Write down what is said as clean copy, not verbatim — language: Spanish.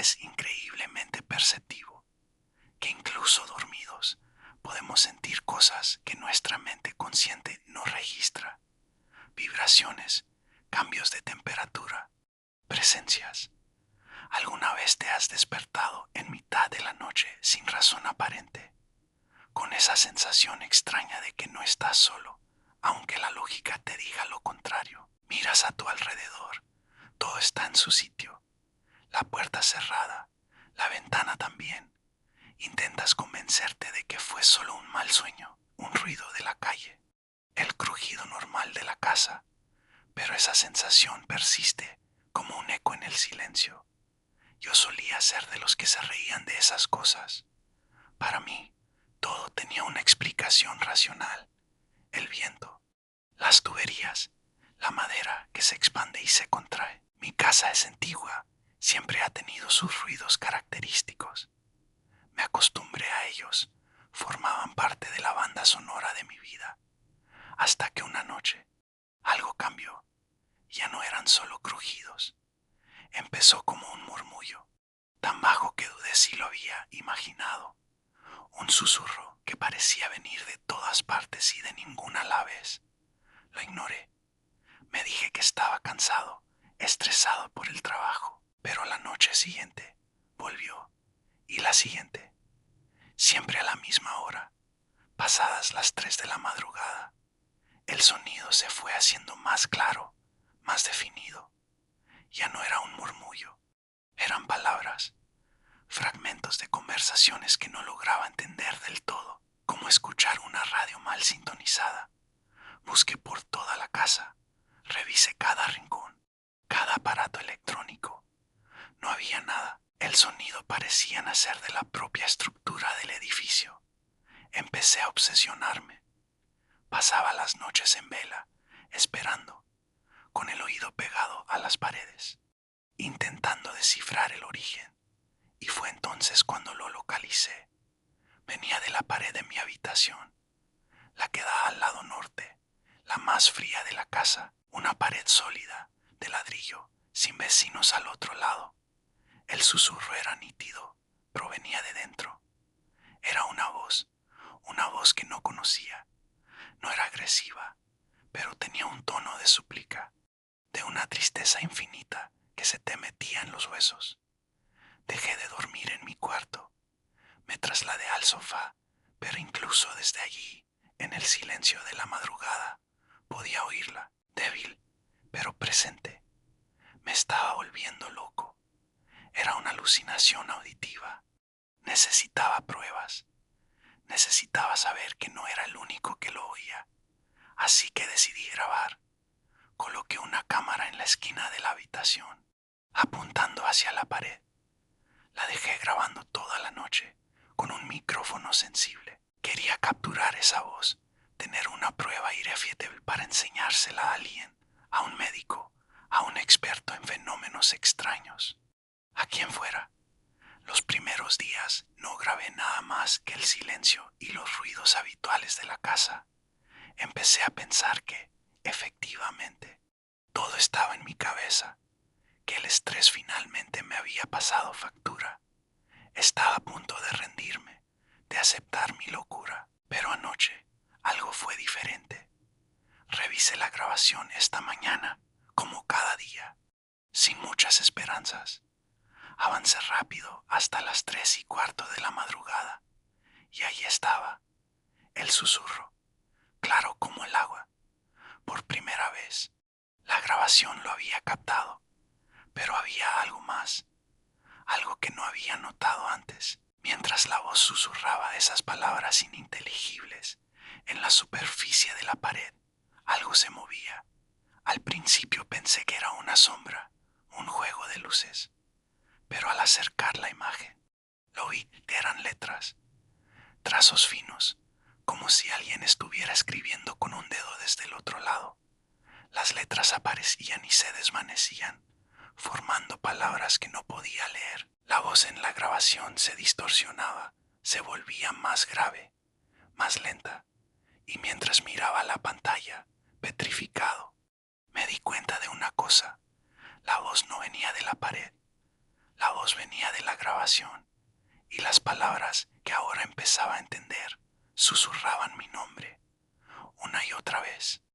es increíblemente perceptivo, que incluso dormidos podemos sentir cosas que nuestra mente consciente no registra. Vibraciones, cambios de temperatura, presencias. ¿Alguna vez te has despertado en mitad de la noche sin razón aparente, con esa sensación extraña de que no estás solo, aunque la lógica te diga lo contrario? Miras a tu alrededor, todo está en su sitio, la puerta cerrada, la ventana también. Intentas convencerte de que fue solo un mal sueño, un ruido de la calle, el crujido normal de la casa, pero esa sensación persiste como un eco en el silencio. Yo solía ser de los que se reían de esas cosas. Para mí, todo tenía una explicación racional. El viento, las tuberías, la madera que se expande y se contrae. Mi casa es antigua, siempre ha tenido sus ruidos característicos. Me acostumbré a ellos, formaban parte de la banda sonora de mi vida, hasta que una noche algo cambió. Ya no eran solo crujidos. Empezó como un murmullo, tan bajo que dudé si lo había imaginado. Un susurro que parecía venir de todas partes y de ninguna a la vez. Lo ignoré. Me dije que estaba cansado, estresado por el trabajo. Pero la noche siguiente volvió, y la siguiente, siempre a la misma hora, pasadas las 3 de la madrugada. El sonido se fue haciendo más claro, más definido. Ya no era un murmullo, eran palabras, fragmentos de conversaciones que no lograba entender del todo, como escuchar una radio mal sintonizada. Busqué por toda la casa, revisé cada rincón, cada aparato electrónico. No había nada. El sonido parecía nacer de la propia estructura del edificio. Empecé a obsesionarme. Pasaba las noches en vela, esperando, con el oído pegado a las paredes, intentando descifrar el origen. Y fue entonces cuando lo localicé. Venía de la pared de mi habitación, la que da al lado norte, la más fría de la casa, una pared sólida, de ladrillo, sin vecinos al otro lado. El susurro era nítido, provenía de dentro. Era una voz que no conocía. No era agresiva, pero tenía un tono de súplica, de una tristeza infinita que se te metía en los huesos. Dejé de dormir en mi cuarto. Me trasladé al sofá, pero incluso desde allí, en el silencio de la madrugada, podía oírla, débil, pero presente. Me estaba volviendo loco. Era una alucinación auditiva. Necesitaba pruebas. Necesitaba saber que no era el único que lo oía. Así que decidí grabar. Coloqué una cámara en la esquina de la habitación, apuntando hacia la pared. La dejé grabando toda la noche, con un micrófono sensible. Quería capturar esa voz, tener una prueba irrefutable para enseñársela a alguien, a un médico, a un experto en fenómenos extraños, a quien fuera. Los primeros días no grabé nada más que el silencio y los ruidos habituales de la casa. Empecé a pensar que, efectivamente, todo estaba en mi cabeza, que el estrés finalmente me había pasado factura. Estaba a punto de rendirme, de aceptar mi locura, pero anoche algo fue diferente. Revisé la grabación esta mañana, como cada día, sin muchas esperanzas. Avancé rápido hasta las 3:15 de la madrugada, y ahí estaba, el susurro, claro como el agua. Por primera vez, la grabación lo había captado, pero había algo más, algo que no había notado antes. Mientras la voz susurraba esas palabras ininteligibles, en la superficie de la pared, algo se movía. Al principio pensé que era una sombra, un juego de luces, pero al acercar la imagen, lo vi que eran letras, trazos finos, como si alguien estuviera escribiendo con un dedo desde el otro lado. Las letras aparecían y se desvanecían, formando palabras que no podía leer. La voz en la grabación se distorsionaba, se volvía más grave, más lenta, y mientras miraba la pantalla, petrificado, me di cuenta de una cosa. La voz no venía de la pared, la voz venía de la grabación y las palabras que ahora empezaba a entender susurraban mi nombre una y otra vez.